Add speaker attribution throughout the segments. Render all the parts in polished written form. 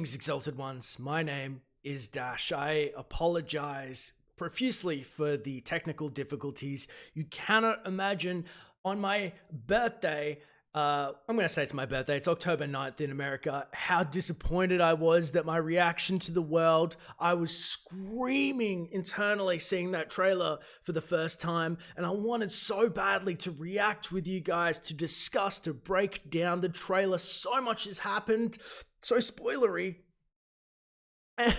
Speaker 1: Exalted ones, my name is Dash. I apologize profusely for the technical difficulties. You cannot imagine on my birthday, I'm going to say it's my birthday, it's October 9th in America, how disappointed I was that my reaction to the world, I was screaming internally seeing that trailer for the first time, and I wanted so badly to react with you guys, to discuss, to break down the trailer. So much has happened, so spoilery. And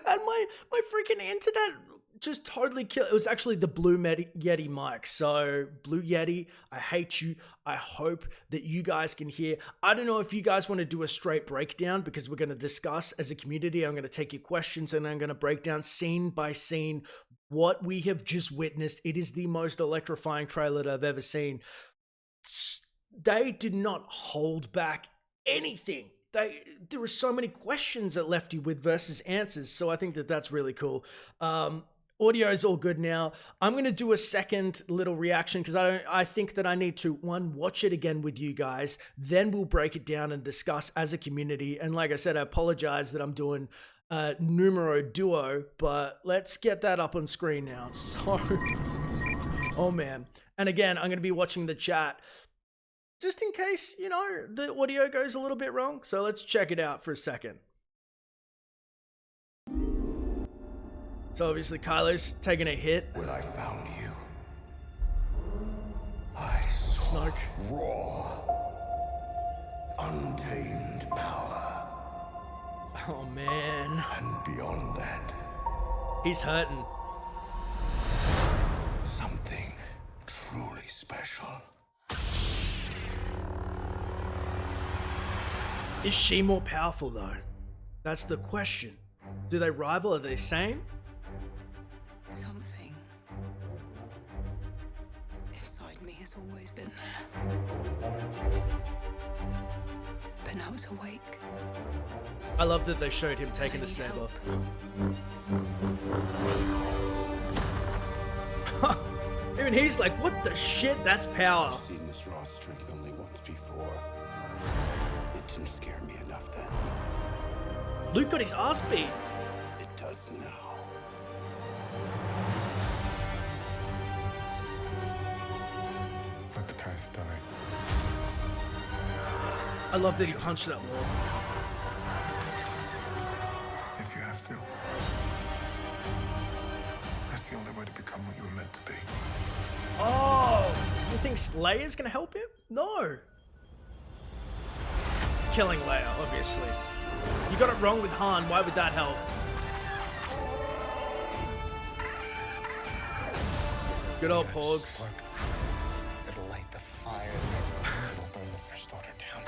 Speaker 1: my freaking internet just totally killed. It was actually the Blue Yeti mic. So Blue Yeti, I hate you. I hope that you guys can hear. I don't know if you guys want to do a straight breakdown, because we're going to discuss as a community. I'm going to take your questions and I'm going to break down scene by scene what we have just witnessed. It is the most electrifying trailer that I've ever seen. They did not hold back anything. There were so many questions that left you with versus answers, so I think that that's really cool. Audio is all good now. I'm going to do a second little reaction because I think that I need to, one, watch it again with you guys, then we'll break it down and discuss as a community. And like I said, I apologize that I'm doing numero duo, but let's get that up on screen now. So, oh man. And again, I'm going to be watching the chat, just in case, you know, the audio goes a little bit wrong. So let's check it out for a second. So obviously Kylo's taking a hit.
Speaker 2: When I found you, I saw
Speaker 1: Snoke.
Speaker 2: Raw, untamed power.
Speaker 1: Oh man.
Speaker 2: And beyond that,
Speaker 1: He's hurting.
Speaker 2: something truly special.
Speaker 1: Is she more powerful though? That's the question. Do they rival? Are they the same?
Speaker 3: Something inside me has always been there. But now it's awake.
Speaker 1: I love that they showed him taking the saber. Even he's like, what the shit? That's power.
Speaker 2: I've seen this raw strength only once before. It didn't scare me enough then.
Speaker 1: Luke got his ass beat.
Speaker 2: It does now.
Speaker 4: Let the past die.
Speaker 1: I love that he punched that wall.
Speaker 4: If you have to. That's the only way to become what you were meant to be.
Speaker 1: Oh, you think Leia's gonna help him? No. Killing Leia, obviously. You got it wrong with Han. Why would that help? Good old Porgs.
Speaker 5: It'll light the fire. It'll burn the First Order down.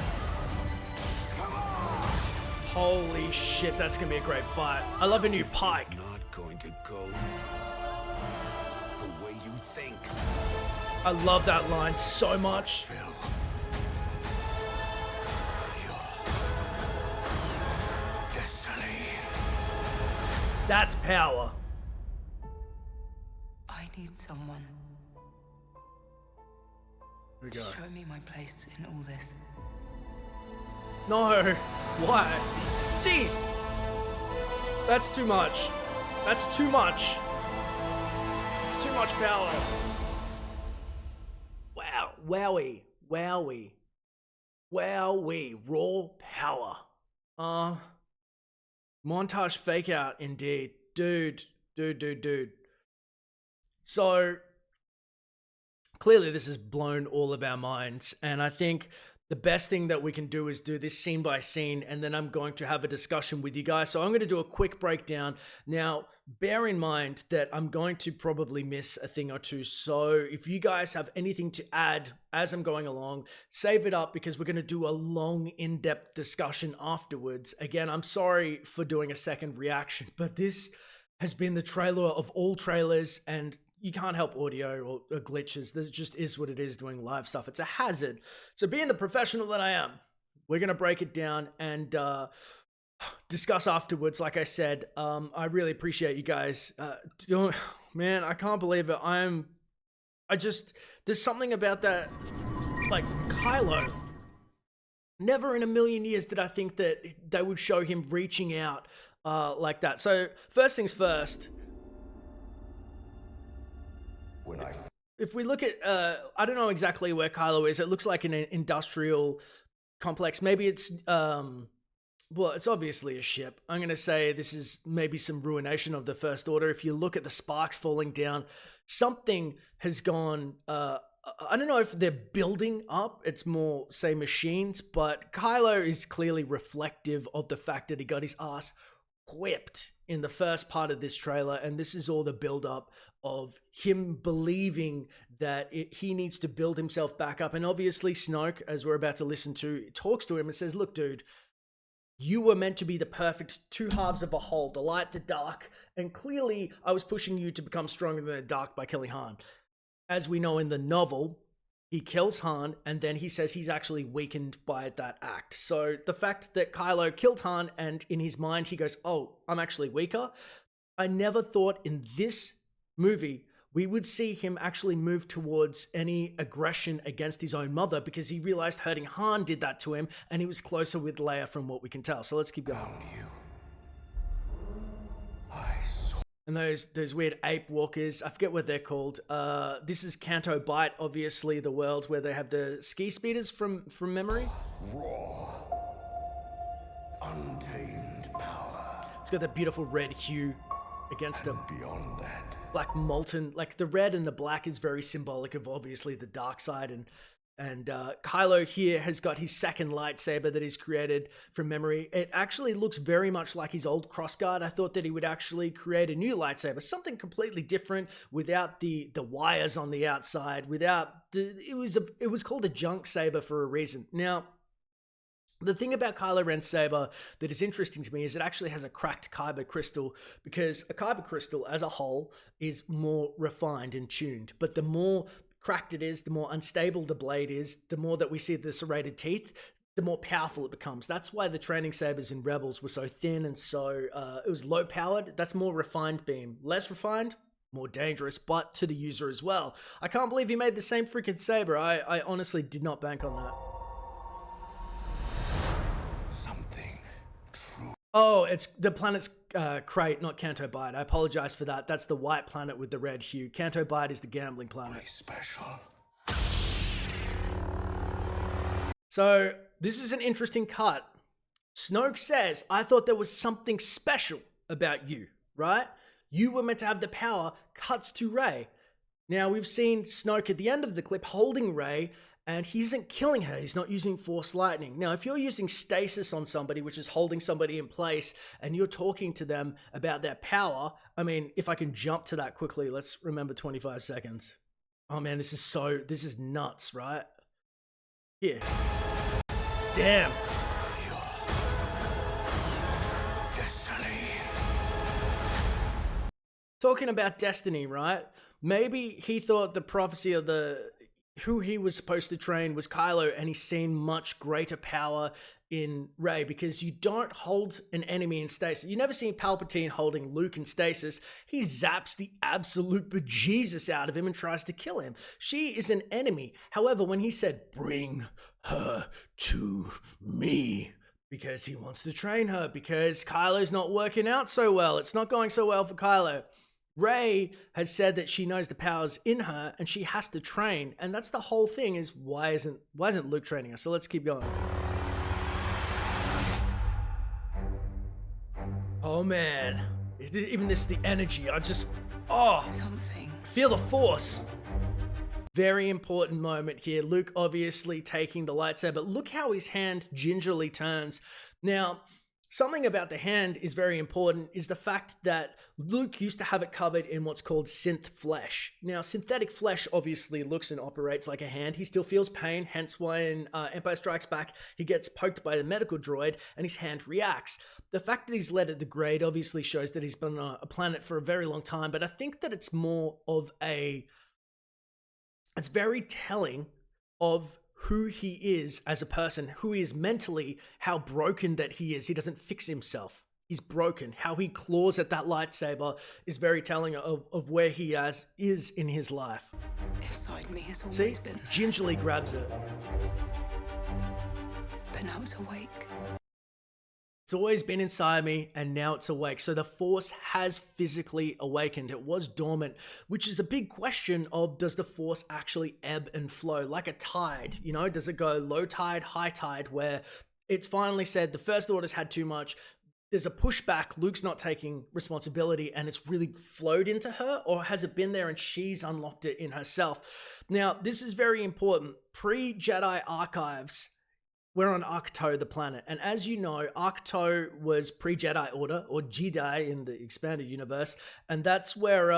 Speaker 1: Holy shit, that's gonna be a great fight. I love a new Pike.
Speaker 2: It's not going to go the way you think.
Speaker 1: I love that line so much.
Speaker 2: Phil. Destiny.
Speaker 1: That's power.
Speaker 3: I need someone
Speaker 1: Here we
Speaker 3: to
Speaker 1: go.
Speaker 3: show me my place in all this.
Speaker 1: No. Why? Jeez. That's too much. That's too much. It's too much power. Wow. Wowie. Wowie. Wowie. Raw power. Montage fake out indeed. Dude. So clearly this has blown all of our minds, and I think the best thing that we can do is do this scene by scene, and then I'm going to have a discussion with you guys. So I'm going to do a quick breakdown. Now, bear in mind that I'm going to probably miss a thing or two. So if you guys have anything to add as I'm going along, save it up, because we're going to do a long, in-depth discussion afterwards. Again, I'm sorry for doing a second reaction, but this has been the trailer of all trailers, and you can't help audio or glitches. This just is what it is doing live stuff. It's a hazard. So being the professional that I am, we're going to break it down and discuss afterwards. Like I said, I really appreciate you guys. Man, I can't believe it. There's something about that, like Kylo. Never in a million years did I think that they would show him reaching out like that. So first things first, if we look at, I don't know exactly where Kylo is. It looks like an industrial complex. Maybe it's, well, it's obviously a ship. I'm going to say this is maybe some ruination of the First Order. If you look at the sparks falling down, something has gone, I don't know if they're building up. It's more, say, machines, but Kylo is clearly reflective of the fact that he got his ass whipped in the first part of this trailer, and this is all the build-up of him believing that he needs to build himself back up. And obviously Snoke, as we're about to listen to, talks to him and says, look, dude, you were meant to be the perfect two halves of a whole, the light, the dark, and clearly I was pushing you to become stronger than the dark by killing Han. As we know in the novel, he kills Han, and then he says he's actually weakened by that act. So the fact that Kylo killed Han, and in his mind he goes, oh, I'm actually weaker. I never thought in this movie we would see him actually move towards any aggression against his own mother, because he realized hurting Han did that to him, and he was closer with Leia from what we can tell. So let's keep going. And those weird ape walkers, I forget what they're called. This is Canto Bight, obviously the world where they have the ski speeders from memory.
Speaker 2: Raw, untamed power.
Speaker 1: It's got that beautiful red hue against the
Speaker 2: Beyond that,
Speaker 1: black molten, like the red and the black is very symbolic of obviously the dark side, and Kylo here has got his second lightsaber that he's created from memory. It actually looks very much like his old crossguard. I thought that he would actually create a new lightsaber, something completely different, without the wires on the outside, without the, it was called a junk saber for a reason. Now, the thing about Kylo Ren's saber that is interesting to me is it actually has a cracked kyber crystal, because a kyber crystal as a whole is more refined and tuned, but the more cracked it is, the more unstable the blade is, the more that we see the serrated teeth, the more powerful it becomes. That's why the training sabers in Rebels were so thin and so, it was low powered. That's more refined beam. Less refined, more dangerous, but to the user as well. I can't believe he made the same freaking saber. I honestly did not bank on that. Oh, it's the planet's Crate, not Canto Bight. I apologize for that. That's the white planet with the red hue. Canto Bight is the gambling planet.
Speaker 2: special.
Speaker 1: So this is an interesting cut. Snoke says, I thought there was something special about you, right? You were meant to have the power, cuts to Rey. Now we've seen Snoke at the end of the clip holding Rey, and he isn't killing her. He's not using Force Lightning. Now, if you're using stasis on somebody, which is holding somebody in place, and you're talking to them about their power, I mean, if I can jump to that quickly, let's remember 25 seconds. Oh man, this is nuts, right? Here. Damn.
Speaker 2: Destiny.
Speaker 1: Talking about destiny, right? Maybe he thought the prophecy of who he was supposed to train was Kylo, and he's seen much greater power in Rey, because you don't hold an enemy in stasis. You never seen Palpatine holding Luke in stasis. He zaps the absolute bejesus out of him and tries to kill him. She is an enemy. However, when he said, bring her to me, because he wants to train her, because Kylo's not working out so well. It's not going so well for Kylo. Rey has said that she knows the power's in her and she has to train, and that's the whole thing, is why isn't Luke training her? So let's keep going. Oh man, even this, the energy,
Speaker 3: Something.
Speaker 1: feel the force. Very important moment here. Luke obviously taking the lightsaber. Look how his hand gingerly turns. Now, something about the hand is very important, is the fact that Luke used to have it covered in what's called synth flesh. Now, synthetic flesh obviously looks and operates like a hand. He still feels pain, hence why in Empire Strikes Back, he gets poked by the medical droid and his hand reacts. The fact that he's let it degrade obviously shows that he's been on a planet for a very long time, but I think that it's more of it's very telling of who he is as a person, who he is mentally, how broken that he is. He doesn't fix himself. He's broken. How he claws at that lightsaber is very telling of where he is in his life.
Speaker 3: Inside me has always
Speaker 1: See?
Speaker 3: been.
Speaker 1: Gingerly grabs it.
Speaker 3: but now it's awake.
Speaker 1: It's always been inside me, and now it's awake. So the Force has physically awakened. It was dormant, which is a big question of, does the Force actually ebb and flow like a tide? You know, does it go low tide, high tide, where it's finally said the First Order's had too much, there's a pushback, Luke's not taking responsibility, and it's really flowed into her? Or has it been there and she's unlocked it in herself? Now, this is very important. Pre-Jedi archives, we're on Ahch-To, the planet. And as you know, Ahch-To was pre-Jedi Order, or Jedi in the expanded universe. And that's where,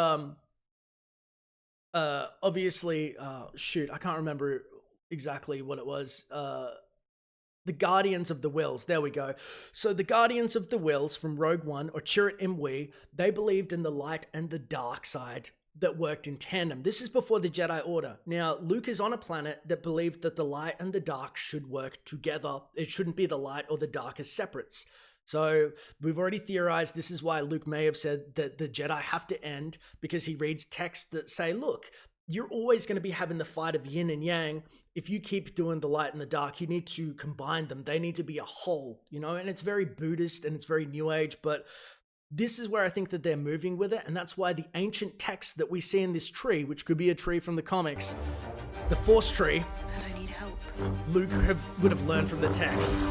Speaker 1: obviously, shoot, I can't remember exactly what it was. The Guardians of the Wills, there we go. So the Guardians of the Wills from Rogue One, or Chirrut Imwe, they believed in the light and the dark side that worked in tandem. This is before the Jedi Order. Now, Luke is on a planet that believed that the light and the dark should work together. It shouldn't be the light or the dark as separates. So we've already theorized this is why Luke may have said that the Jedi have to end, because he reads texts that say, look, you're always going to be having the fight of yin and yang. If you keep doing the light and the dark, you need to combine them. They need to be a whole, you know, and it's very Buddhist and it's very New Age, but this is where I think that they're moving with it, and that's why the ancient texts that we see in this tree, which could be a tree from the comics, the Force tree,
Speaker 3: And I need help.
Speaker 1: Luke would have learned from the texts.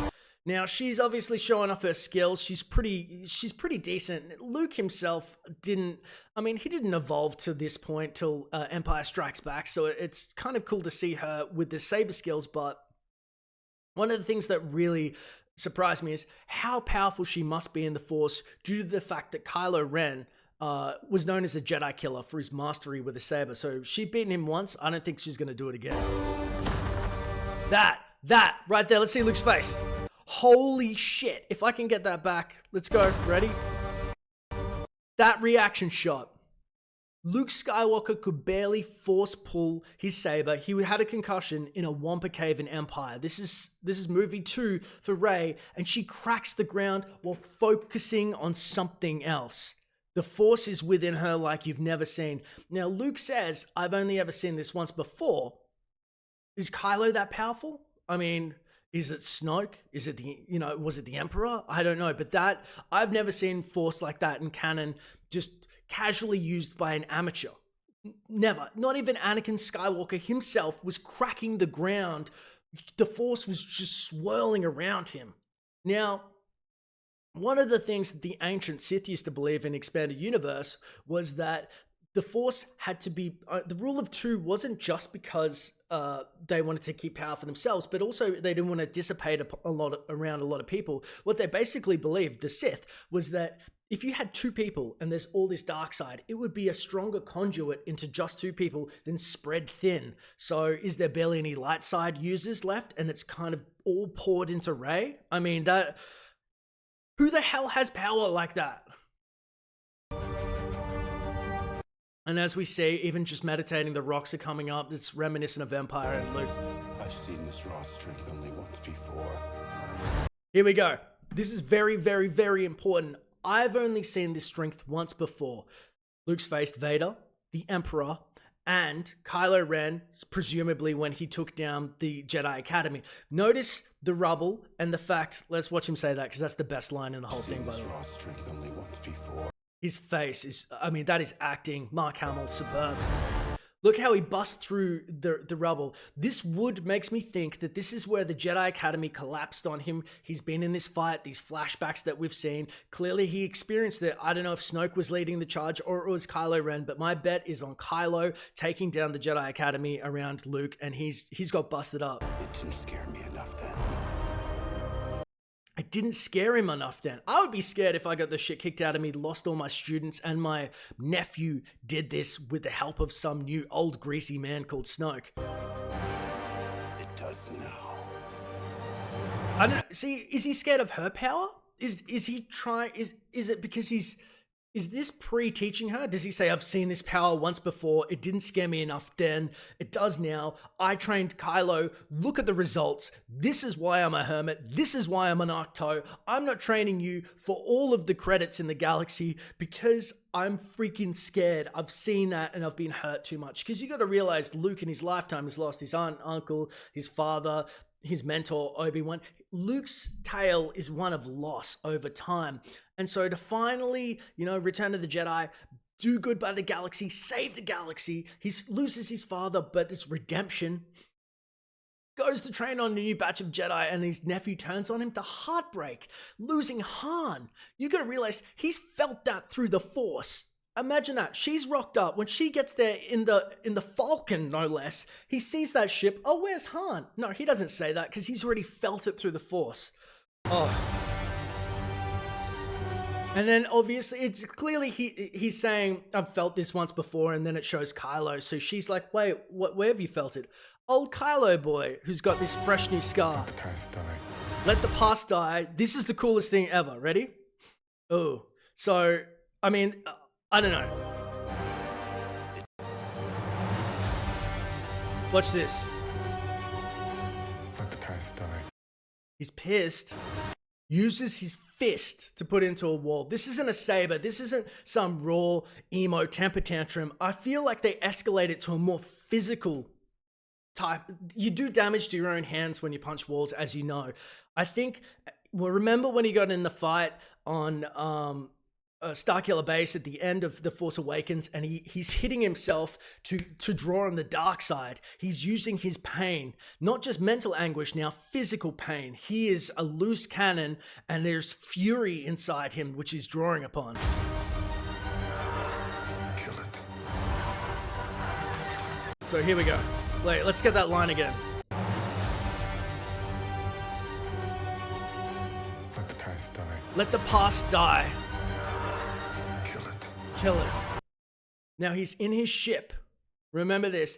Speaker 1: Now, she's obviously showing off her skills. She's pretty decent. Luke himself didn't evolve to this point till Empire Strikes Back, so it's kind of cool to see her with the saber skills, but one of the things that really surprised me is how powerful she must be in the Force, due to the fact that Kylo Ren was known as a Jedi killer for his mastery with a saber. So she'd beaten him once. I don't think she's going to do it again. That right there. Let's see Luke's face. Holy shit. If I can get that back. Let's go. Ready? That reaction shot. Luke Skywalker could barely force pull his saber. He had a concussion in a Wampa cave in Empire. This is movie 2 for Rey, and she cracks the ground while focusing on something else. The Force is within her like you've never seen. Now, Luke says, I've only ever seen this once before. Is Kylo that powerful? I mean, is it Snoke? Is it was it the Emperor? I don't know, but I've never seen Force like that in canon, just casually used by an amateur. Never. Not even Anakin Skywalker himself was cracking the ground. The Force was just swirling around him. Now, one of the things that the ancient Sith used to believe in Expanded Universe was that the Force had to be... the rule of two wasn't just because they wanted to keep power for themselves, but also they didn't want to dissipate around a lot of people. What they basically believed, the Sith, was that if you had two people and there's all this dark side, it would be a stronger conduit into just two people than spread thin. So is there barely any light side users left, and it's kind of all poured into Rey? I mean, who the hell has power like that? And as we see, even just meditating, the rocks are coming up. It's reminiscent of Empire and Luke.
Speaker 2: I've seen this raw strength only once before.
Speaker 1: Here we go. This is very, very, very important. I've only seen this strength once before. Luke's faced Vader, the Emperor, and Kylo Ren, presumably when he took down the Jedi Academy. Notice the rubble and the fact, let's watch him say that, because that's the best line in the whole thing, by the way.
Speaker 2: Raw strength only once before.
Speaker 1: His face is, that is acting. Mark Hamill, superb. Look how he busts through the rubble. This wood makes me think that this is where the Jedi Academy collapsed on him. He's been in this fight, these flashbacks that we've seen. Clearly he experienced it. I don't know if Snoke was leading the charge or it was Kylo Ren, but my bet is on Kylo taking down the Jedi Academy around Luke, and he's got busted up.
Speaker 2: It didn't scare me enough then.
Speaker 1: I didn't scare him enough then. I would be scared if I got the shit kicked out of me, lost all my students, and my nephew did this with the help of some new old greasy man called Snoke.
Speaker 2: It does now.
Speaker 1: I don't know. See, is he scared of her power? Is he trying? Is it because is this pre-teaching her? Does he say, I've seen this power once before, it didn't scare me enough then, it does now, I trained Kylo, look at the results, this is why I'm a hermit, this is why I'm an Ahch-To, I'm not training you for all of the credits in the galaxy because I'm freaking scared, I've seen that and I've been hurt too much. Because you got to realize Luke in his lifetime has lost his aunt, uncle, his father, his mentor, Obi-Wan. Luke's tale is one of loss over time. And so to finally, return to the Jedi, do good by the galaxy, save the galaxy, he loses his father, but this redemption, goes to train on a new batch of Jedi, and his nephew turns on him. The heartbreak, losing Han. You gotta realize he's felt that through the Force. Imagine that. She's rocked up. When she gets there in the Falcon, no less, he sees that ship. Oh, where's Han? No, he doesn't say that because he's already felt it through the Force. Oh. And then obviously it's clearly he's saying, I've felt this once before, and then it shows Kylo. So she's like, wait, where have you felt it? Old Kylo boy who's got this fresh new scar.
Speaker 4: Let the past die.
Speaker 1: Let the past die. This is the coolest thing ever. Ready? Oh. So, I mean, I don't know. Watch this.
Speaker 4: Let the past die.
Speaker 1: He's pissed. Uses his fist to put into a wall. This isn't a saber. This isn't some raw emo temper tantrum. I feel like they escalate it to a more physical type. You do damage to your own hands when you punch walls, as you know. I think, well, remember when he got in the fight on Starkiller Base at the end of The Force Awakens, and he's hitting himself to draw on the dark side. He's using his pain, not just mental anguish now, physical pain. He is a loose cannon, and there's fury inside him, which he's drawing upon.
Speaker 4: Kill it.
Speaker 1: So here we go. Let's get that line again.
Speaker 4: Let the past die.
Speaker 1: Let the past die.
Speaker 4: Kill it.
Speaker 1: Kill it. Now he's in his ship. Remember this.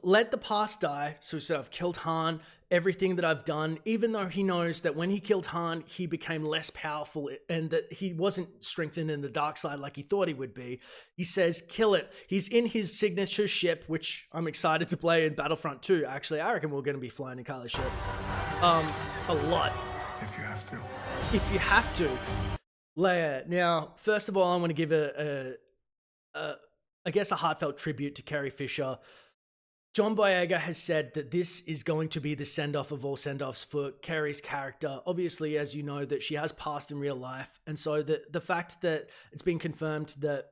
Speaker 1: Let the past die. So I've killed Han, everything that I've done, even though he knows that when he killed Han, he became less powerful and that he wasn't strengthened in the dark side like he thought he would be. He says, kill it. He's in his signature ship, which I'm excited to play in Battlefront 2. Actually, I reckon we're going to be flying in Kylo's ship. A lot.
Speaker 4: If you have to.
Speaker 1: If you have to. Leia. Now, first of all, I want to give I guess a heartfelt tribute to Carrie Fisher. John Boyega has said that this is going to be the send-off of all send-offs for Carrie's character. Obviously, as you know, that she has passed in real life. And so the fact that it's been confirmed that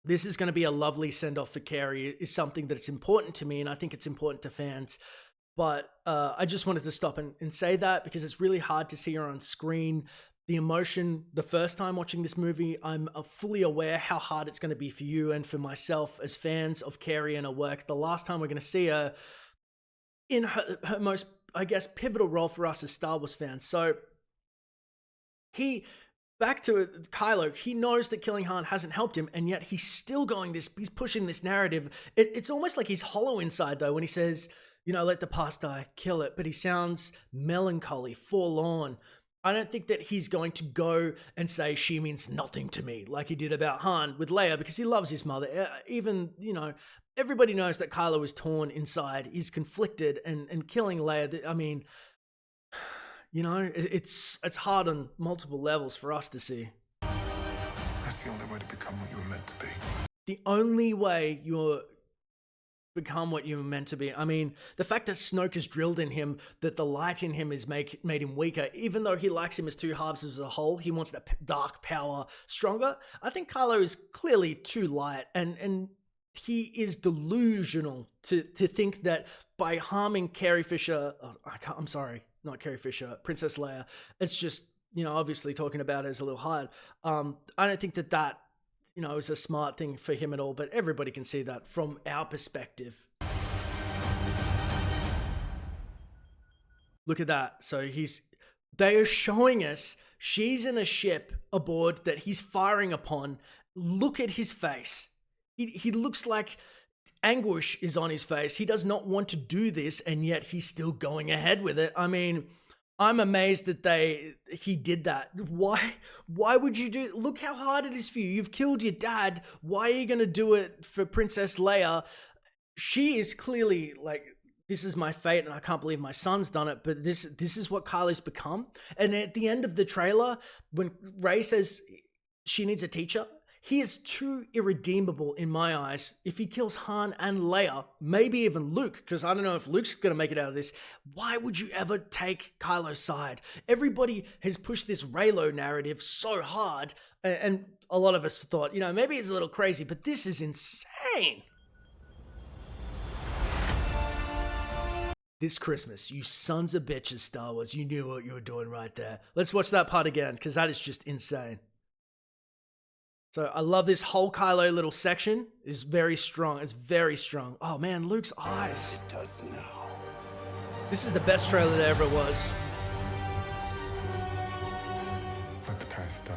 Speaker 1: this is going to be a lovely send-off for Carrie is something that's important to me, and I think it's important to fans. But I just wanted to stop and say that because it's really hard to see her on screen. The emotion, the first time watching this movie, I'm fully aware how hard it's going to be for you and for myself as fans of Carrie and her work. The last time we're going to see her in her most, I guess, pivotal role for us as Star Wars fans. So back to Kylo, he knows that killing Han hasn't helped him, and yet he's still he's pushing this narrative. It's almost like he's hollow inside, though, when he says, let the past die, kill it. But he sounds melancholy, forlorn. I don't think that he's going to go and say she means nothing to me like he did about Han with Leia, because he loves his mother. Even, everybody knows that Kylo is torn inside. He's conflicted, and killing Leia, I mean, it's hard on multiple levels for us to see.
Speaker 4: That's the only way to become what you were meant to be.
Speaker 1: The only way you're become what you were meant to be. I mean, the fact that Snoke is drilled in him, that the light in him is made him weaker, even though he likes him as two halves as a whole, he wants that dark power stronger. I think Kylo is clearly too light, and he is delusional to think that by harming Carrie Fisher, I'm sorry, not Carrie Fisher, Princess Leia, it's just, obviously talking about it is a little hard. I don't think that is a smart thing for him at all, but everybody can see that from our perspective. Look at that. So they are showing us she's in a ship aboard that he's firing upon. Look at his face. He looks like anguish is on his face. He does not want to do this, and yet he's still going ahead with it. I mean, I'm amazed that he did that. Why would you do? Look how hard it is for you. You've killed your dad. Why are you going to do it for Princess Leia? She is clearly like, this is my fate, and I can't believe my son's done it. But this is what Kylo's become. And at the end of the trailer, when Rey says she needs a teacher, He is too irredeemable in my eyes. If he kills Han and Leia, maybe even Luke, because I don't know if Luke's going to make it out of this, why would you ever take Kylo's side? Everybody has pushed this Reylo narrative so hard, and a lot of us thought, you know, maybe it's a little crazy, but this is insane. This Christmas, you sons of bitches, Star Wars, you knew what you were doing right there. Let's watch that part again, because that is just insane. So I love this whole Kylo little section. Is very strong. It's very strong. Oh man, Luke's eyes.
Speaker 2: It does now.
Speaker 1: This is the best trailer there ever was.
Speaker 4: Let the past die.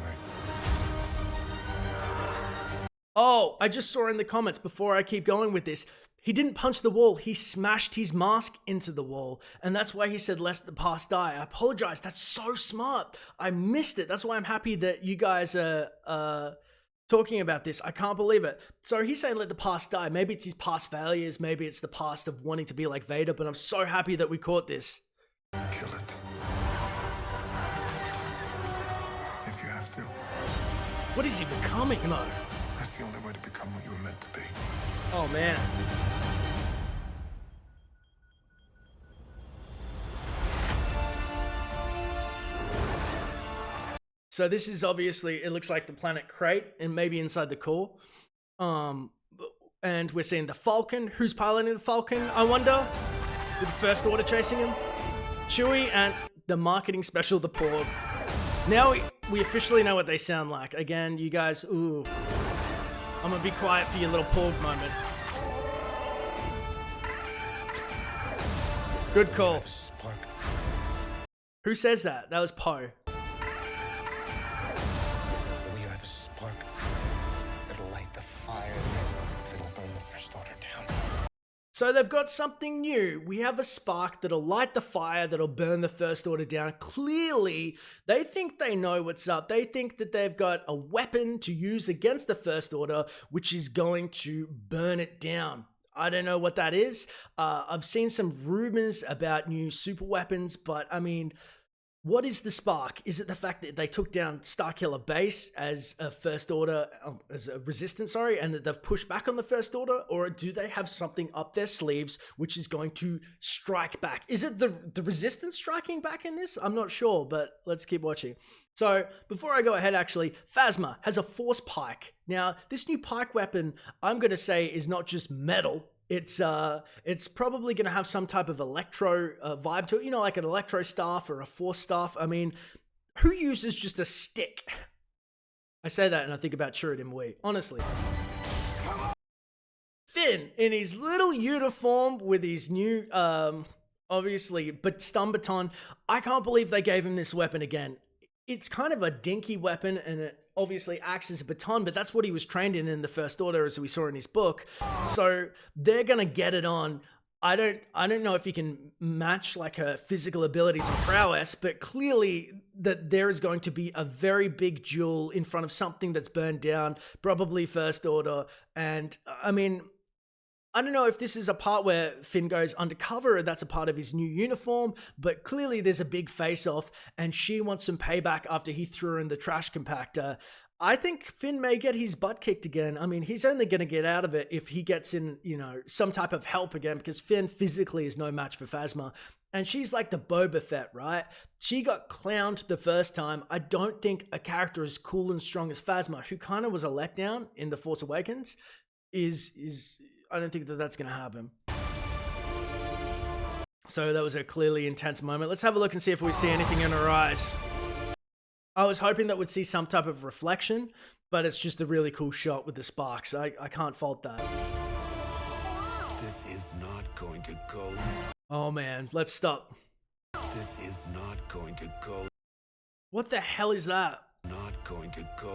Speaker 1: Oh, I just saw in the comments before I keep going with this. He didn't punch the wall. He smashed his mask into the wall. And that's why he said, let the past die. I apologize. That's so smart. I missed it. That's why I'm happy that you guys are talking about this. I can't believe it. So he's saying let the past die. Maybe it's his past failures. Maybe it's the past of wanting to be like Vader. But I'm so happy that we caught this.
Speaker 4: Kill it. If you have to.
Speaker 1: What is he becoming though?
Speaker 4: That's the only way to become what you were meant to be.
Speaker 1: Oh man. So this is obviously, it looks like the planet Crate and maybe inside the core. And we're seeing the Falcon. Who's piloting the Falcon, I wonder? With the First Order chasing him? Chewie and the marketing special, the Porg. Now we officially know what they sound like. Again, you guys, ooh. I'm gonna be quiet for your little Porg moment. Good call.
Speaker 5: Spark.
Speaker 1: Who says that? That was Poe.
Speaker 5: We have a spark that'll light the fire that'll burn the First Order down.
Speaker 1: So they've got something new. We have a spark that'll light the fire that'll burn the First Order down. Clearly, they think they know what's up. They think that they've got a weapon to use against the First Order, which is going to burn it down. I don't know what that is. I've seen some rumors about new super weapons, but I mean, what is the spark? Is it the fact that they took down Starkiller Base as a First Order, as a resistance, sorry, and that they've pushed back on the First Order? Or do they have something up their sleeves which is going to strike back? Is it the resistance striking back in this? I'm not sure, but let's keep watching. So before I go ahead, actually, Phasma has a force pike. Now, this new pike weapon, I'm going to say, is not just metal. It's probably going to have some type of electro vibe to it, you know, like an electro staff or a force staff. I mean, who uses just a stick? I say that and I think about Chirrut Imwe, honestly. Finn, in his little uniform with his new, obviously, stun baton. I can't believe they gave him this weapon again. It's kind of a dinky weapon and it obviously acts as a baton, but that's what he was trained in the First Order, as we saw in his book. So they're gonna get it on. I don't know if he can match like her physical abilities and prowess, but clearly that there is going to be a very big duel in front of something that's burned down, probably First Order. And I mean, I don't know if this is a part where Finn goes undercover or that's a part of his new uniform, but clearly there's a big face-off and she wants some payback after he threw her in the trash compactor. I think Finn may get his butt kicked again. I mean, he's only going to get out of it if he gets in, you know, some type of help again, because Finn physically is no match for Phasma. And she's like the Boba Fett, right? She got clowned the first time. I don't think a character as cool and strong as Phasma, who kind of was a letdown in The Force Awakens, is I don't think that that's going to happen. So that was a clearly intense moment. Let's have a look and see if we see anything in her eyes. I was hoping that we'd see some type of reflection, but it's just a really cool shot with the sparks. I can't fault that.
Speaker 2: This is not going to go.
Speaker 1: Oh man, let's stop.
Speaker 2: This is not going to go.
Speaker 1: What the hell is that?
Speaker 2: Not going to go.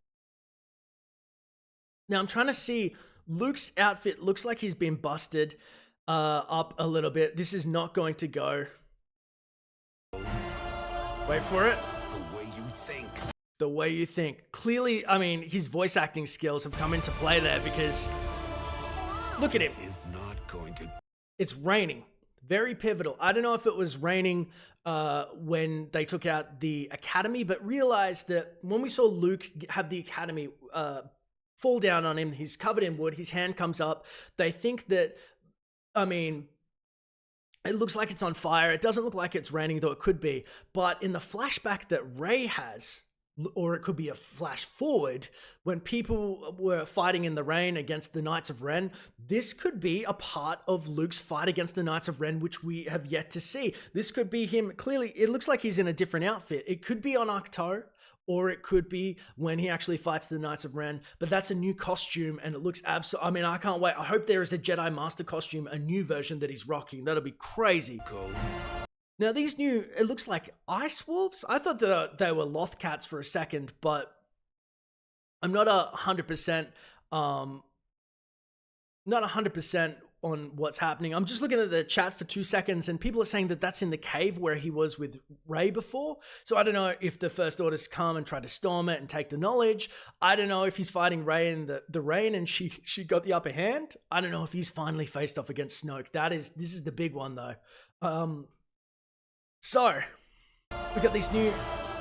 Speaker 1: Now I'm trying to see. Luke's outfit looks like he's been busted up a little bit. This is not going to go. Wait for it.
Speaker 2: The way you think.
Speaker 1: The way you think. Clearly, I mean, his voice acting skills have come into play there because look at him.
Speaker 2: This is not going to.
Speaker 1: It's raining. Very pivotal. I don't know if it was raining when they took out the academy, but realized that when we saw Luke have the academy fall down on him. He's covered in wood. His hand comes up. They think that, I mean, it looks like it's on fire. It doesn't look like it's raining, though it could be. But in the flashback that Rey has, or it could be a flash forward, when people were fighting in the rain against the Knights of Ren, this could be a part of Luke's fight against the Knights of Ren, which we have yet to see. This could be him. Clearly, it looks like he's in a different outfit. It could be on Ahch-To, or it could be when he actually fights the Knights of Ren, but that's a new costume, and it looks absolutely, I mean, I can't wait. I hope there is a Jedi Master costume, a new version that he's rocking. That'll be crazy. Cool. Now, these new, it looks like ice wolves. I thought that they were loth cats for a second, but I'm not 100%, not 100% on what's happening. I'm just looking at the chat for 2 seconds, and people are saying that that's in the cave where he was with Rey before. So I don't know if the First Order's come and tried to storm it and take the knowledge. I don't know if he's fighting Rey in the rain and she got the upper hand. I don't know if he's finally faced off against Snoke. This is the big one though. So we got these new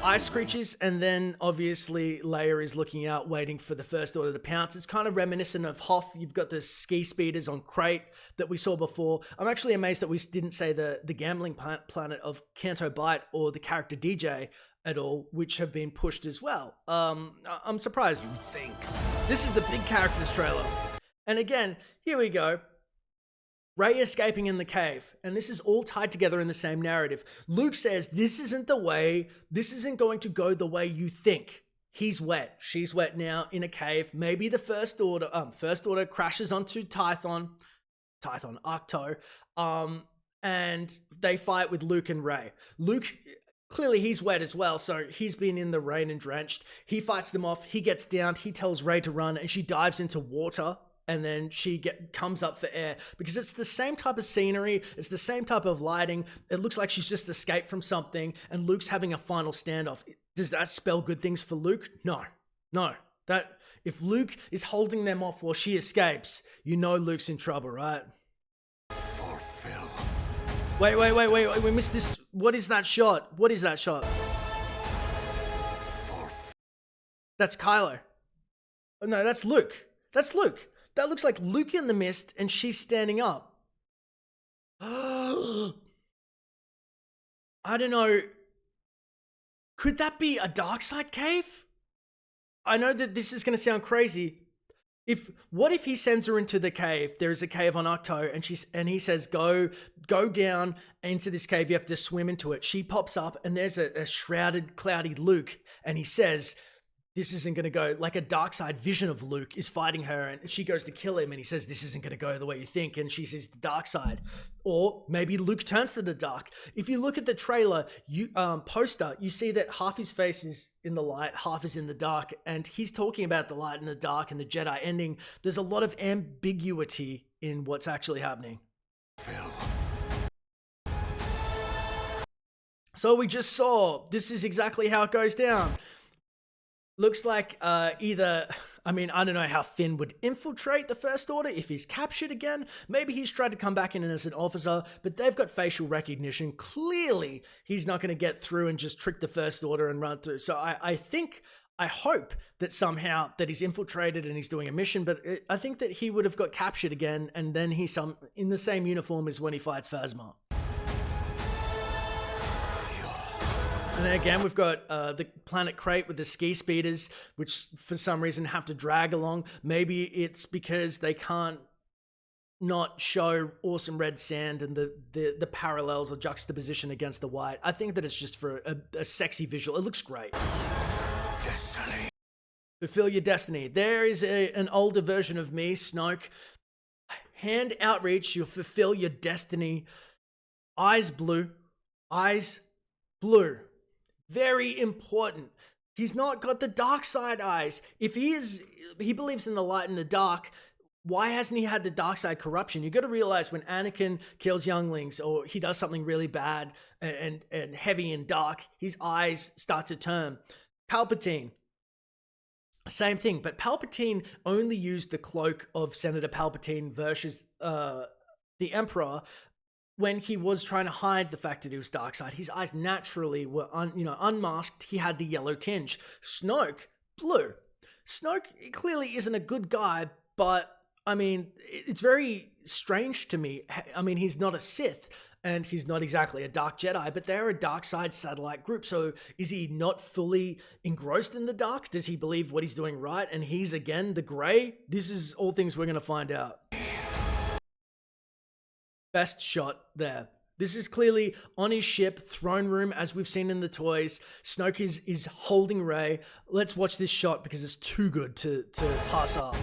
Speaker 1: ice creatures, and then obviously Leia is looking out, waiting for the First Order to pounce. It's kind of reminiscent of Hoth. You've got the ski speeders on Crate that we saw before. I'm actually amazed that we didn't say the gambling planet of Canto Bight or the character DJ at all, which have been pushed as well. I'm surprised.
Speaker 5: You think?
Speaker 1: This is the big characters trailer. And again, here we go. Rey escaping in the cave, and this is all tied together in the same narrative. Luke says, this isn't going to go the way you think. He's wet. She's wet now in a cave. Maybe the First Order crashes onto Ahch-To, and they fight with Luke and Rey. Luke, clearly he's wet as well, so he's been in the rain and drenched. He fights them off. He gets down. He tells Rey to run, and she dives into water. And then she comes up for air, because it's the same type of scenery. It's the same type of lighting. It looks like she's just escaped from something, and Luke's having a final standoff. Does that spell good things for Luke? No. That if Luke is holding them off while she escapes, you know Luke's in trouble, right?
Speaker 2: Fulfill.
Speaker 1: Wait. We missed this. What is that shot? That's Kylo. Oh, no, that's Luke. That looks like Luke in the mist, and she's standing up. I don't know. Could that be a dark side cave? I know that this is going to sound crazy. What if he sends her into the cave? There is a cave on Ahch-To, and he says, go down into this cave. You have to swim into it. She pops up, and there's a shrouded, cloudy Luke, and he says, this isn't going to go, like a dark side vision of Luke is fighting her, and she goes to kill him, and he says, this isn't going to go the way you think, and she says the dark side. Or maybe Luke turns to the dark. If you look at the trailer, poster, you see that half his face is in the light, half is in the dark, and he's talking about the light and the dark and the Jedi ending. There's a lot of ambiguity in what's actually happening. So we just saw, this is exactly how it goes down. Looks like I don't know how Finn would infiltrate the First Order if he's captured again. Maybe he's tried to come back in as an officer, but they've got facial recognition. Clearly, he's not going to get through and just trick the First Order and run through. So I hope that somehow that he's infiltrated and he's doing a mission, but I think that he would have got captured again, and then he's in the same uniform as when he fights Phasma. And then again, we've got the planet Crate with the ski speeders, which for some reason have to drag along. Maybe it's because they can't not show awesome red sand and the parallels or juxtaposition against the white. I think that it's just for a sexy visual. It looks great.
Speaker 2: Destiny.
Speaker 1: Fulfill your destiny. There is an older version of me, Snoke. Hand outreach, you'll fulfill your destiny. Eyes blue. Very important. He's not got the dark side eyes. If he believes in the light and the dark, why hasn't he had the dark side corruption? You got to realize when Anakin kills younglings or he does something really bad and heavy and dark, his eyes start to turn. Palpatine, same thing, but Palpatine only used the cloak of Senator Palpatine versus the Emperor. When he was trying to hide the fact that he was dark side, his eyes naturally were unmasked. He had the yellow tinge. Snoke, blue. Snoke clearly isn't a good guy, but I mean, it's very strange to me. I mean, he's not a Sith and he's not exactly a dark Jedi, but they're a dark side satellite group. So is he not fully engrossed in the dark? Does he believe what he's doing right and he's again the gray? This is all things we're going to find out. Best shot there. This is clearly on his ship, throne room, as we've seen in the toys. Snoke is holding Rey. Let's watch this shot because it's too good to pass up.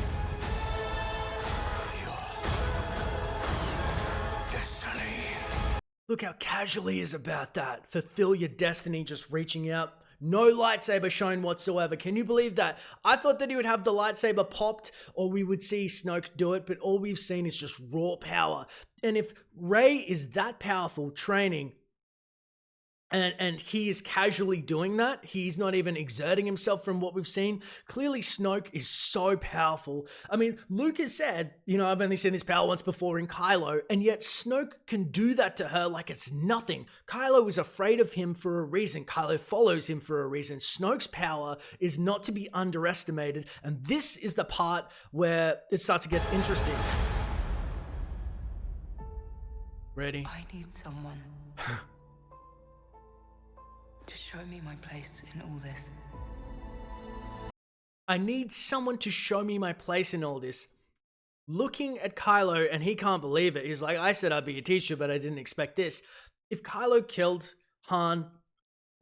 Speaker 1: Look how casual he is about that. Fulfill your destiny, just reaching out. No lightsaber shown whatsoever. Can you believe that? I thought that he would have the lightsaber popped or we would see Snoke do it, but all we've seen is just raw power. And if Rey is that powerful training and he is casually doing that, he's not even exerting himself from what we've seen. Clearly, Snoke is so powerful. I mean, Luke has said, you know, I've only seen this power once before in Kylo, and yet Snoke can do that to her like it's nothing. Kylo is afraid of him for a reason. Kylo follows him for a reason. Snoke's power is not to be underestimated, and this is the part where it starts to get interesting. Ready?
Speaker 3: I need someone to show me my place in all this.
Speaker 1: I need someone to show me my place in all this. Looking at Kylo, and he can't believe it. He's like, I said I'd be a teacher, but I didn't expect this. If Kylo killed Han,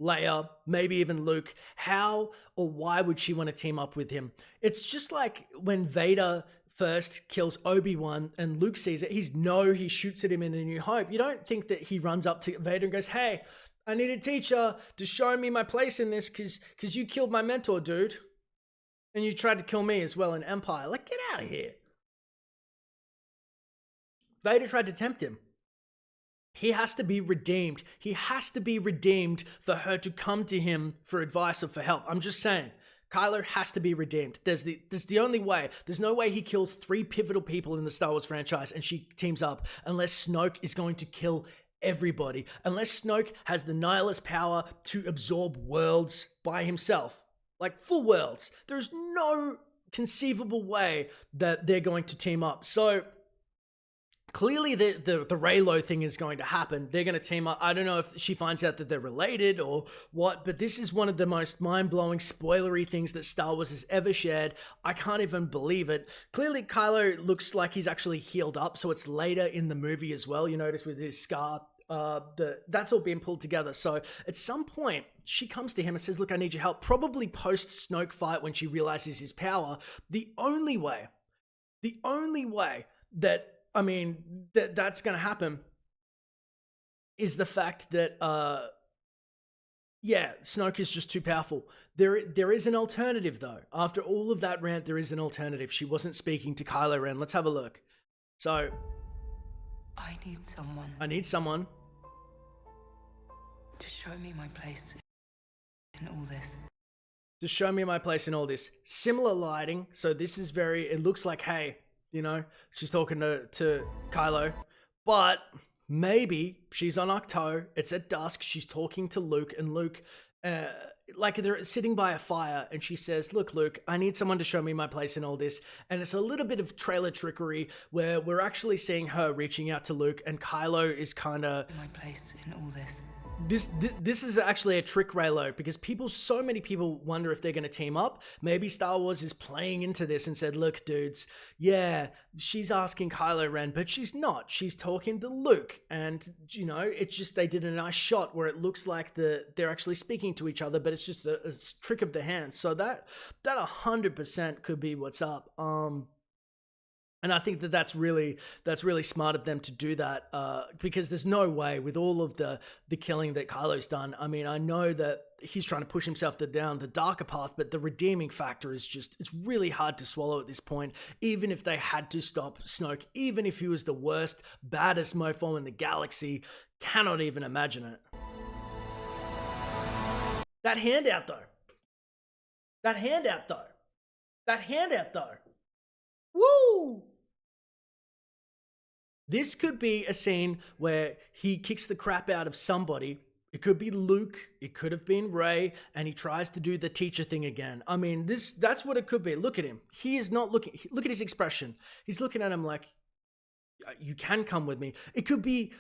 Speaker 1: Leia, maybe even Luke, how or why would she want to team up with him? It's just like when Vader first kills Obi-Wan and Luke sees it. He shoots at him in A New Hope. You don't think that he runs up to Vader and goes, hey, I need a teacher to show me my place in this because you killed my mentor, dude. And you tried to kill me as well in Empire. Like, get out of here. Vader tried to tempt him. He has to be redeemed. He has to be redeemed for her to come to him for advice or for help. I'm just saying. Kylo has to be redeemed. There's the only way. There's no way he kills 3 pivotal people in the Star Wars franchise and she teams up unless Snoke is going to kill everybody. Unless Snoke has the nihilist power to absorb worlds by himself. Like full worlds. There's no conceivable way that they're going to team up. So clearly the Reylo thing is going to happen. They're going to team up. I don't know if she finds out that they're related or what, but this is one of the most mind-blowing, spoilery things that Star Wars has ever shared. I can't even believe it. Clearly, Kylo looks like he's actually healed up, so it's later in the movie as well. You notice with his scar, that's all being pulled together. So at some point, she comes to him and says, look, I need your help. Probably post-Snoke fight when she realizes his power. The only way that that's going to happen is the fact that, Snoke is just too powerful. There is an alternative, though. After all of that rant, there is an alternative. She wasn't speaking to Kylo Ren. Let's have a look. So,
Speaker 3: I need someone to show me my place in all this.
Speaker 1: To show me my place in all this. Similar lighting. So this is it looks like, hey, you know, she's talking to Kylo, but maybe she's on Ahch-To. It's at dusk. She's talking to Luke, and Luke, like they're sitting by a fire, and she says, look, Luke, I need someone to show me my place in all this. And it's a little bit of trailer trickery where we're actually seeing her reaching out to Luke, and Kylo is kind of
Speaker 3: My place in all this.
Speaker 1: This is actually a trick, Reylo, because so many people wonder if they're going to team up. Maybe Star Wars is playing into this and said, look, dudes, yeah, she's asking Kylo Ren, but she's not. She's talking to Luke. And, you know, it's just they did a nice shot where it looks like they're actually speaking to each other, but it's just a trick of the hand. So that 100% could be what's up. And I think that's really smart of them to do that, because there's no way with all of the killing that Kylo's done. I mean, I know that he's trying to push himself down the darker path, but the redeeming factor is it's really hard to swallow at this point. Even if they had to stop Snoke, even if he was the worst, baddest mofo in the galaxy, cannot even imagine it. That handout though. Woo! This could be a scene where he kicks the crap out of somebody It could be Luke, it could have been Rey, and he tries to do the teacher thing again. I mean, that's what it could be. Look at him. He is not looking, look at his expression. He's looking at him like, you can come with me. It could be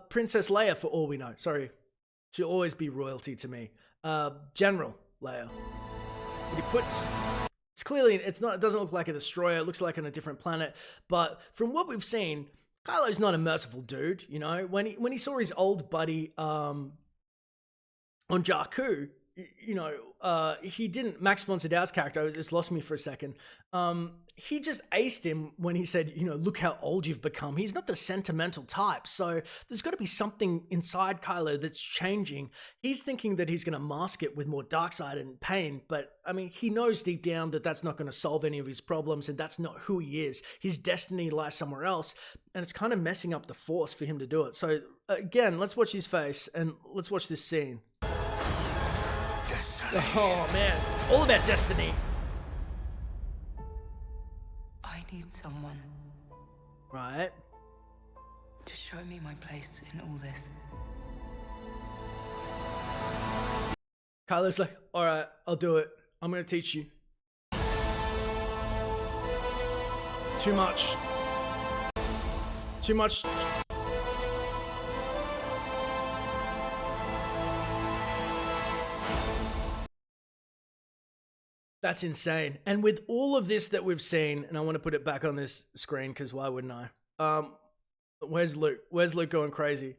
Speaker 1: Princess Leia for all we know. Sorry, she'll always be royalty to me. General Leia. But he puts, it's clearly, it doesn't look like a destroyer. It looks like on a different planet. But from what we've seen, Kylo's not a merciful dude. You know, when he saw his old buddy on Jakku, you know, he didn't. Max von Sydow's character, this lost me for a second. He just aced him when he said, you know, look how old you've become. He's not the sentimental type. So there's got to be something inside Kylo that's changing. He's thinking that he's going to mask it with more dark side and pain. But I mean, he knows deep down that that's not going to solve any of his problems. And that's not who he is. His destiny lies somewhere else. And it's kind of messing up the Force for him to do it. So again, let's watch his face and let's watch this scene. Oh man, all about destiny.
Speaker 3: I need someone
Speaker 1: Right.
Speaker 3: to show me my place in all this.
Speaker 1: Kylo's like, all right, I'll do it. I'm going to teach you. Too much. Too much. That's insane. And with all of this that we've seen, and I want to put it back on this screen because why wouldn't I? Where's Luke? Where's Luke going crazy?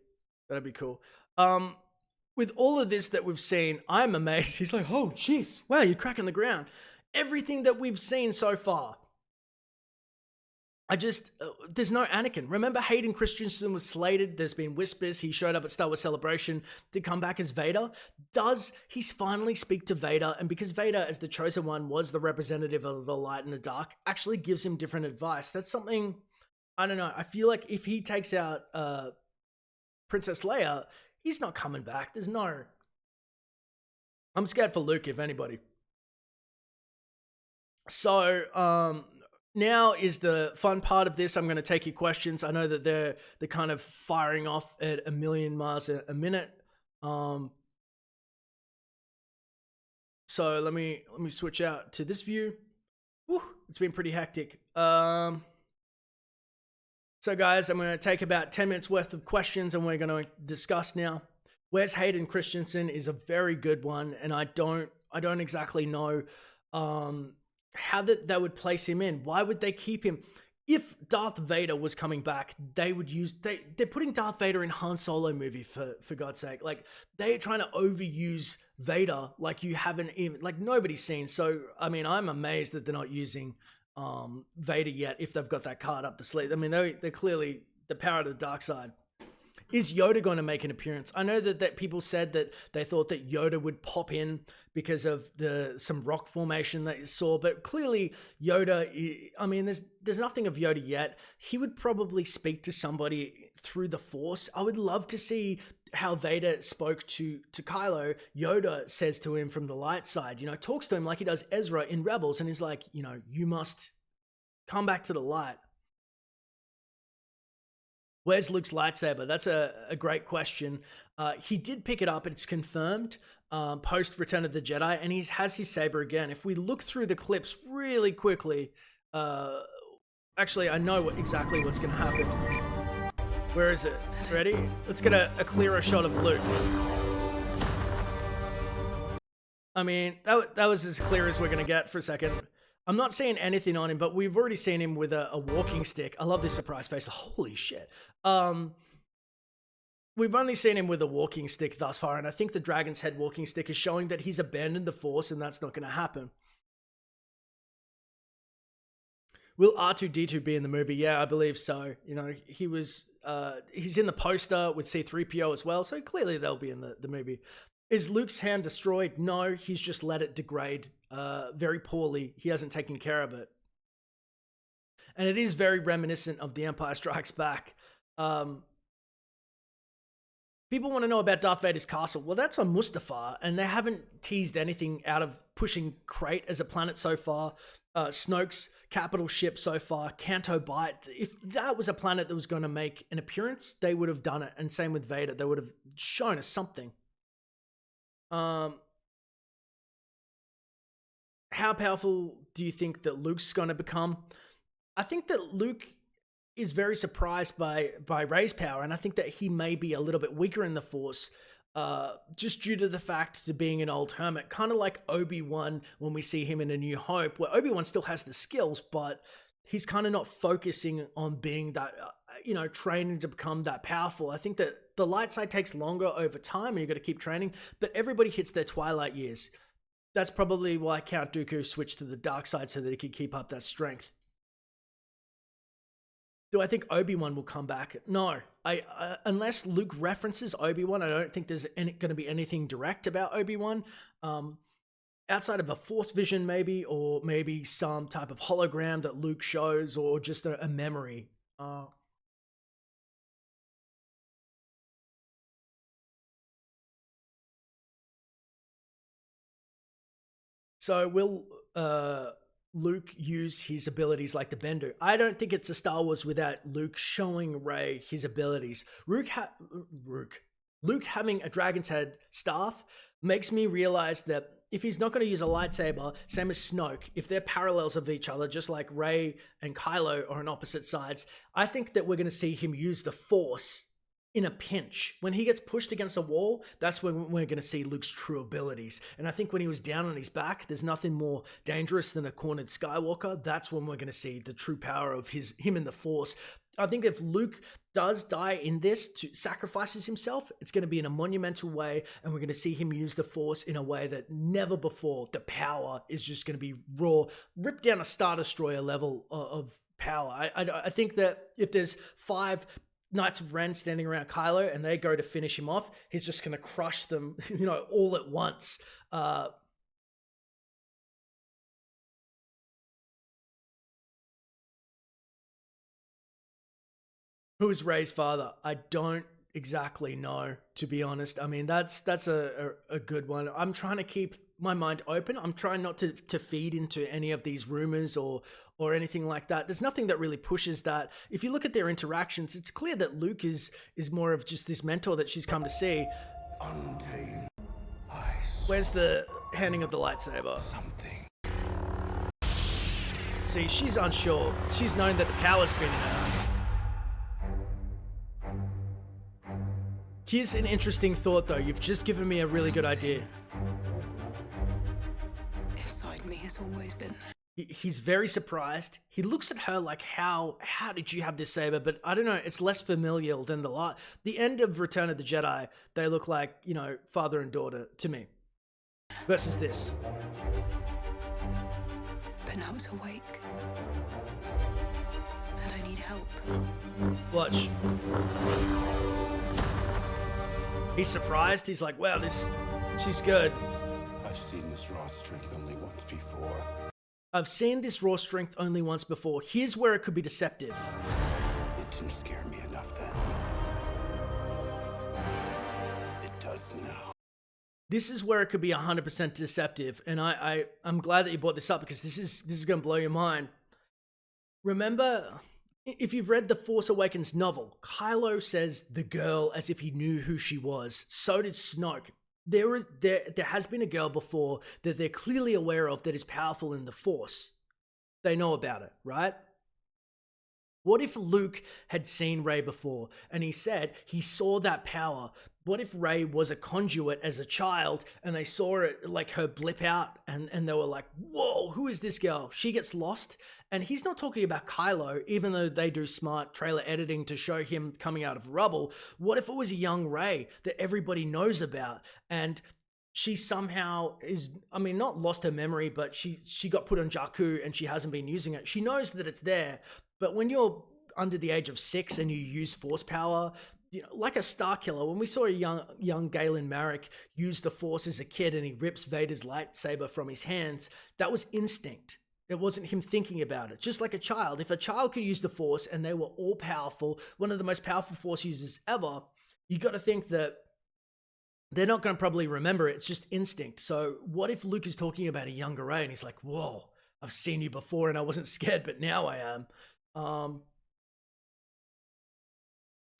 Speaker 1: That'd be cool. With all of this that we've seen, I'm amazed. He's like, oh, jeez, wow, you're cracking the ground. Everything that we've seen so far. There's no Anakin. Remember Hayden Christensen was slated. There's been whispers. He showed up at Star Wars Celebration to come back as Vader. Does he finally speak to Vader? And because Vader, as the chosen one, was the representative of the light and the dark, actually gives him different advice. That's something, I don't know. I feel like if he takes out Princess Leia, he's not coming back. I'm scared for Luke, if anybody. So, now is the fun part of this. I'm going to take your questions. I know that they're kind of firing off at a million miles a minute. So let me switch out to this view. Whew, it's been pretty hectic. So guys, I'm going to take about 10 minutes worth of questions and we're going to discuss now. Where's Hayden Christensen is a very good one, and I don't exactly know how that would place him in. Why would they keep him? If Darth Vader was coming back, they're putting Darth Vader in Han Solo movie for God's sake. Like, they're trying to overuse Vader like you haven't even, like, nobody's seen. So I mean, I'm amazed that they're not using Vader yet if they've got that card up the sleeve. I mean, they're clearly the power of the dark side. Is Yoda going to make an appearance? I know that people said that they thought that Yoda would pop in because of some rock formation that you saw, but clearly Yoda, I mean, there's nothing of Yoda yet. He would probably speak to somebody through the Force. I would love to see how Vader spoke to Kylo. Yoda says to him from the light side, you know, talks to him like he does Ezra in Rebels, and he's like, you know, you must come back to the light. Where's Luke's lightsaber? That's a great question. He did pick it up. It's confirmed post Return of the Jedi, and he has his saber again. If we look through the clips really quickly, actually, I know exactly what's going to happen. Where is it? Ready? Let's get a clearer shot of Luke. I mean, that was as clear as we're going to get for a second. I'm not seeing anything on him, but we've already seen him with a walking stick. I love this surprise face. Holy shit. We've only seen him with a walking stick thus far, and I think the Dragon's Head walking stick is showing that he's abandoned the Force, and that's not going to happen. Will R2-D2 be in the movie? Yeah, I believe so. You know, he's in the poster with C-3PO as well, so clearly they'll be in the movie. Is Luke's hand destroyed? No, he's just let it degrade very poorly. He hasn't taken care of it. And it is very reminiscent of The Empire Strikes Back. People want to know about Darth Vader's castle. Well, that's on Mustafar, and they haven't teased anything out of pushing Crate as a planet so far. Snoke's capital ship so far, Canto Bight. If that was a planet that was going to make an appearance, they would have done it. And same with Vader. They would have shown us something. Um, how powerful do you think that Luke's going to become? I think that Luke is very surprised by Rey's power, and I think that he may be a little bit weaker in the Force, just due to the fact to being an old hermit, kind of like Obi-Wan when we see him in A New Hope, where Obi-Wan still has the skills, but he's kind of not focusing on being that, training to become that powerful. I think that the light side takes longer over time, and you got to keep training. But everybody hits their twilight years. That's probably why Count Dooku switched to the dark side so that he could keep up that strength. Do I think Obi-Wan will come back? No. Unless Luke references Obi-Wan, I don't think there's going to be anything direct about Obi-Wan. Outside of a Force vision, maybe, or maybe some type of hologram that Luke shows, or just a memory. So will Luke use his abilities like the Bender? I don't think it's a Star Wars without Luke showing Rey his abilities. Luke having a dragon's head staff makes me realize that if he's not going to use a lightsaber, same as Snoke, if they're parallels of each other, just like Rey and Kylo are on opposite sides, I think that we're going to see him use the Force in a pinch. When he gets pushed against a wall, that's when we're going to see Luke's true abilities. And I think when he was down on his back, there's nothing more dangerous than a cornered Skywalker. That's when we're going to see the true power of him in the Force. I think if Luke does die in this, to sacrifices himself, it's going to be in a monumental way, and we're going to see him use the Force in a way that never before. The power is just going to be raw, ripped down a Star Destroyer level of power. I think that if there's 5 Knights of Ren standing around Kylo and they go to finish him off, he's just going to crush them, all at once. Who is Rey's father? I don't exactly know, to be honest. I mean, that's a good one. I'm trying to keep my mind open. I'm trying not to feed into any of these rumors or anything like that. There's nothing that really pushes that. If you look at their interactions, it's clear that Luke is more of just this mentor that she's come to see.
Speaker 2: Untamed.
Speaker 1: Where's the handing of the lightsaber?
Speaker 2: Something.
Speaker 1: See, she's unsure. She's known that the power's been in her. Here's an interesting thought, though. You've just given me a really good idea.
Speaker 3: Inside me has always been there.
Speaker 1: He's very surprised. He looks at her like, how did you have this saber? But I don't know, it's less familial than the end of Return of the Jedi. They look like, father and daughter to me. Versus this.
Speaker 3: But now it's awake. And I need help.
Speaker 1: Watch. He's surprised. He's like, wow, she's good.
Speaker 2: I've seen this raw strength only once before.
Speaker 1: I've seen this raw strength only once before. Here's where it could be deceptive.
Speaker 2: It didn't scare me enough then. It does now.
Speaker 1: This is where it could be 100% deceptive. And I'm glad that you brought this up, because this is going to blow your mind. Remember, if you've read the Force Awakens novel, Kylo says the girl as if he knew who she was. So did Snoke. There has been a girl before that they're clearly aware of that is powerful in the Force. They know about it, right? What if Luke had seen Rey before and he said he saw that power? What if Rey was a conduit as a child and they saw it, like her blip out, and they were like, whoa, who is this girl? She gets lost. And he's not talking about Kylo, even though they do smart trailer editing to show him coming out of rubble. What if it was a young Rey that everybody knows about, and she somehow not lost her memory, but she got put on Jakku and she hasn't been using it. She knows that it's there, but when you're under the age of 6 and you use Force power, like a Star Killer, when we saw a young Galen Marek use the Force as a kid and he rips Vader's lightsaber from his hands, that was instinct. It wasn't him thinking about it. Just like a child. If a child could use the Force and they were all powerful, one of the most powerful Force users ever, you got to think that they're not going to probably remember it. It's just instinct. So what if Luke is talking about a younger Rey and he's like, whoa, I've seen you before and I wasn't scared, but now I am.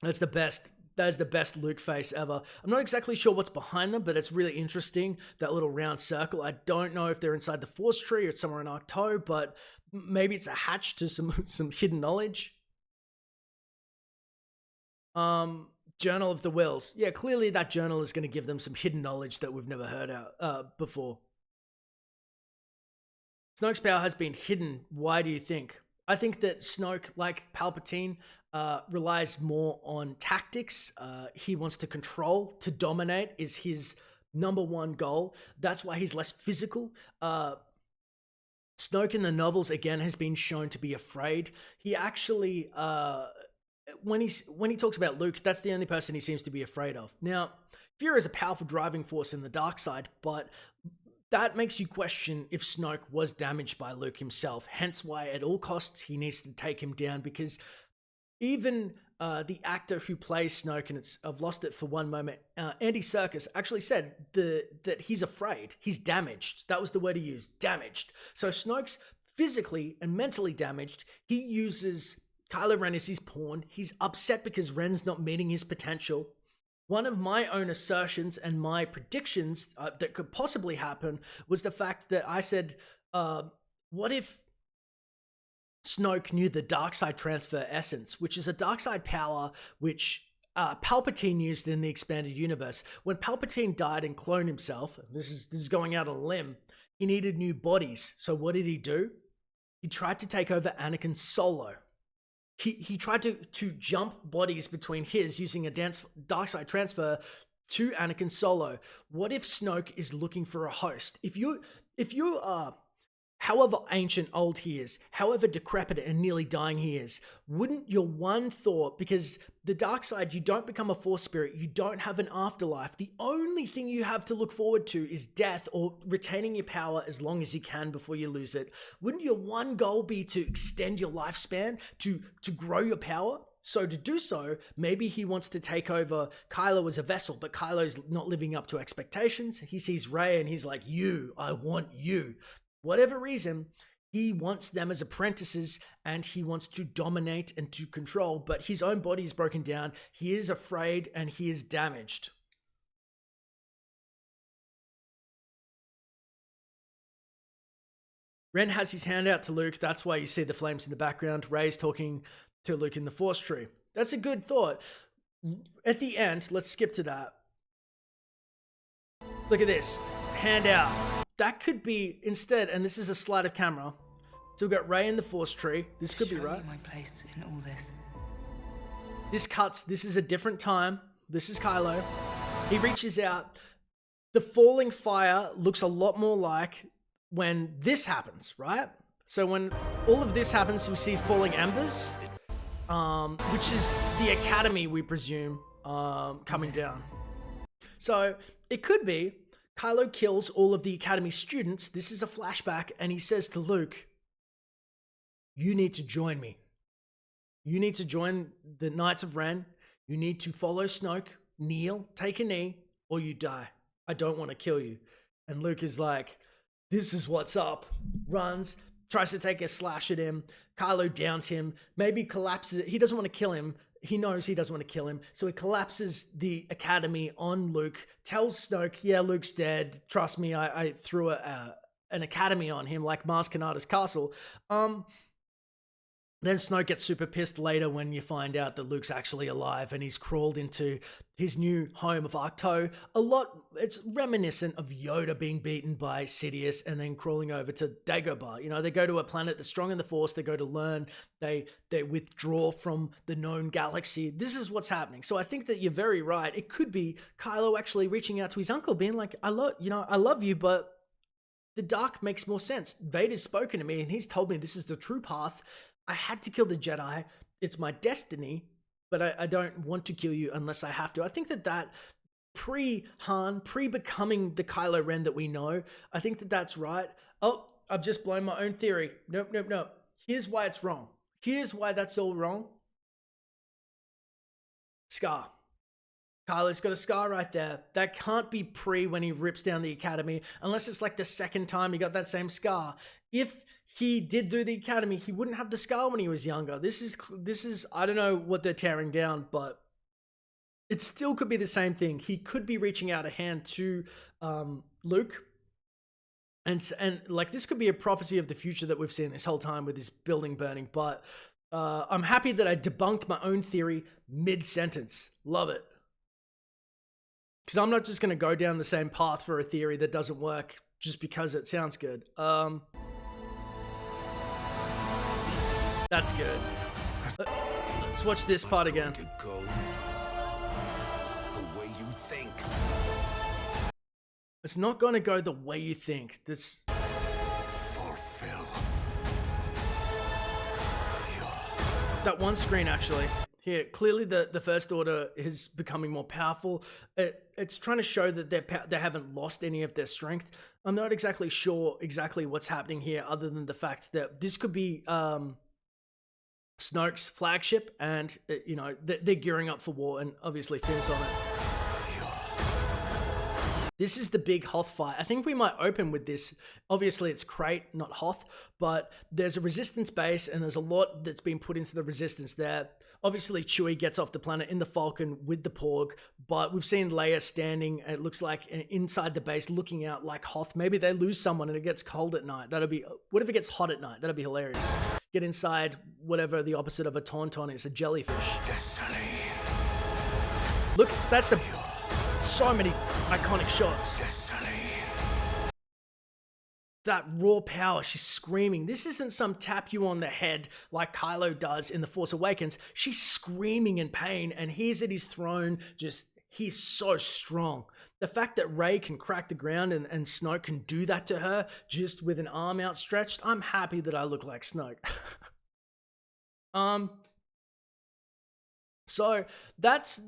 Speaker 1: That's the best That is the best Luke face ever. I'm not exactly sure what's behind them, but it's really interesting. That little round circle. I don't know if they're inside the Force tree or somewhere in Arcto, but maybe it's a hatch to some hidden knowledge. Journal of the Wills. Yeah, clearly that journal is going to give them some hidden knowledge that we've never heard out before. Snoke's power has been hidden. Why do you think? I think that Snoke, like Palpatine, relies more on tactics. He wants to control, to dominate is his number one goal. That's why he's less physical. Snoke in the novels, again, has been shown to be afraid. He actually, when he talks about Luke, that's the only person he seems to be afraid of. Now, fear is a powerful driving force in the dark side, but that makes you question if Snoke was damaged by Luke himself. Hence why at all costs he needs to take him down, because even the actor who plays Snoke, and I've lost it for one moment, Andy Serkis actually said that he's afraid. He's damaged. That was the word he used, damaged. So Snoke's physically and mentally damaged. He uses Kylo Ren as his pawn. He's upset because Ren's not meeting his potential. One of my own assertions and my predictions that could possibly happen was the fact that I said, what if Snoke knew the dark side transfer essence, which is a dark side power which Palpatine used in the expanded universe. When Palpatine died and cloned himself, this is going out on a limb, he needed new bodies. So what did he do? He tried to take over Anakin solo. He tried to jump bodies between his using a dark side transfer to Anakin solo. What if Snoke is looking for a host? If you are, however ancient old he is, however decrepit and nearly dying he is, wouldn't your one thought, because the dark side, you don't become a force spirit, you don't have an afterlife, the only thing you have to look forward to is death or retaining your power as long as you can before you lose it. Wouldn't your one goal be to extend your lifespan, to grow your power? So to do so, maybe he wants to take over Kylo as a vessel, but Kylo's not living up to expectations. He sees Rey and he's like, I want you. Whatever reason, he wants them as apprentices and he wants to dominate and to control, but his own body is broken down. He is afraid and he is damaged. Ren has his hand out to Luke. That's why you see the flames in the background. Rey's talking to Luke in the Force tree. That's a good thought. At the end, let's skip to that. Look at this. Hand out. That could be instead, and this is a slide of camera. So we've got Rey in the Force tree. This could be right.
Speaker 3: Show me my place in all this.
Speaker 1: This cuts. This is a different time. This is Kylo. He reaches out. The falling fire looks a lot more like when this happens, right? So when all of this happens, we see falling embers, which is the academy, we presume, coming down. So it could be Kylo kills all of the academy students. This is a flashback, and he says to Luke, you need to join me. You need to join the Knights of Ren. You need to follow Snoke, kneel, take a knee, or you die. I don't want to kill you. And Luke is like, this is what's up. Runs, tries to take a slash at him. Kylo downs him, maybe collapses. He doesn't want to kill him. He knows he doesn't want to kill him. So he collapses the academy on Luke, tells Snoke, yeah, Luke's dead. Trust me, I threw an academy on him like Mars Kanata's castle. Then Snoke gets super pissed later when you find out that Luke's actually alive and he's crawled into his new home of Ahch-To. It's reminiscent of Yoda being beaten by Sidious and then crawling over to Dagobah. You know, they go to a planet that's strong in the Force, they go to learn, they withdraw from the known galaxy. This is what's happening. So I think that you're very right. It could be Kylo actually reaching out to his uncle, being like, I love you, but the dark makes more sense. Vader's spoken to me and he's told me this is the true path. I had to kill the Jedi. It's my destiny, but I don't want to kill you unless I have to. I think that pre-Han, pre-becoming the Kylo Ren that we know, I think that that's right. Oh, I've just blown my own theory. Nope. Here's why it's wrong. Here's why that's all wrong. Scar. Kylo's got a scar right there. That can't be pre when he rips down the academy, unless it's like the second time he got that same scar. If he did do the academy, he wouldn't have the scar when he was younger. This is I don't know what they're tearing down, but it still could be the same thing. He could be reaching out a hand to Luke. And like, this could be a prophecy of the future that we've seen this whole time with this building burning. But I'm happy that I debunked my own theory mid-sentence. Love it. Because I'm not just going to go down the same path for a theory that doesn't work just because it sounds good. That's good. Let's watch this part again.
Speaker 5: To go the way you think.
Speaker 1: It's not going to go the way you think. This...
Speaker 5: Fulfill.
Speaker 1: That one screen, actually. Here, clearly the First Order is becoming more powerful. It's trying to show that they haven't lost any of their strength. I'm not exactly sure exactly what's happening here, other than the fact that this could be Snoke's flagship, and you know, they're gearing up for war, and obviously Finn's on it. This is the big Hoth fight. I think we might open with this. Obviously, it's Crate, not Hoth, but there's a resistance base, and there's a lot that's been put into the resistance there. Obviously, Chewie gets off the planet in the Falcon with the Porg, but we've seen Leia standing, it looks like, inside the base, looking out like Hoth. Maybe they lose someone and it gets cold at night. That'll be... What if it gets hot at night? That'd be hilarious. Get inside whatever the opposite of a tauntaun is, a jellyfish.
Speaker 5: Destiny.
Speaker 1: Look, that's the... So many iconic shots.
Speaker 5: Destiny.
Speaker 1: That raw power, she's screaming. This isn't some tap you on the head like Kylo does in The Force Awakens. She's screaming in pain, and he's at his throne, he's so strong. The fact that Rey can crack the ground and Snoke can do that to her just with an arm outstretched, I'm happy that I look like Snoke. So that's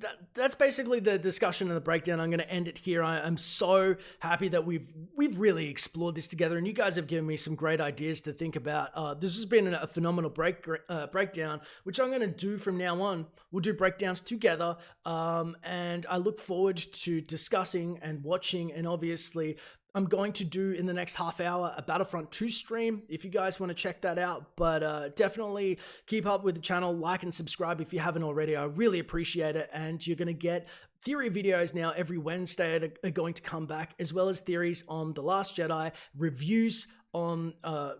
Speaker 1: basically the discussion and the breakdown. I'm going to end it here. I'm so happy that we've really explored this together, and you guys have given me some great ideas to think about. This has been a phenomenal breakdown, which I'm going to do from now on. We'll do breakdowns together, and I look forward to discussing and watching, and obviously I'm going to do in the next half hour a Battlefront 2 stream if you guys want to check that out. But definitely keep up with the channel, like and subscribe if you haven't already. I really appreciate it. And you're going to get theory videos now every Wednesday are going to come back, as well as theories on The Last Jedi, reviews on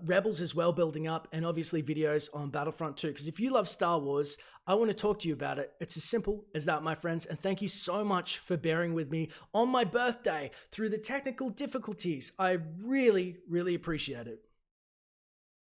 Speaker 1: Rebels as well, building up, and obviously videos on Battlefront 2. Because if you love Star Wars, I want to talk to you about it. It's as simple as that, my friends. And thank you so much for bearing with me on my birthday through the technical difficulties. I really, really appreciate it.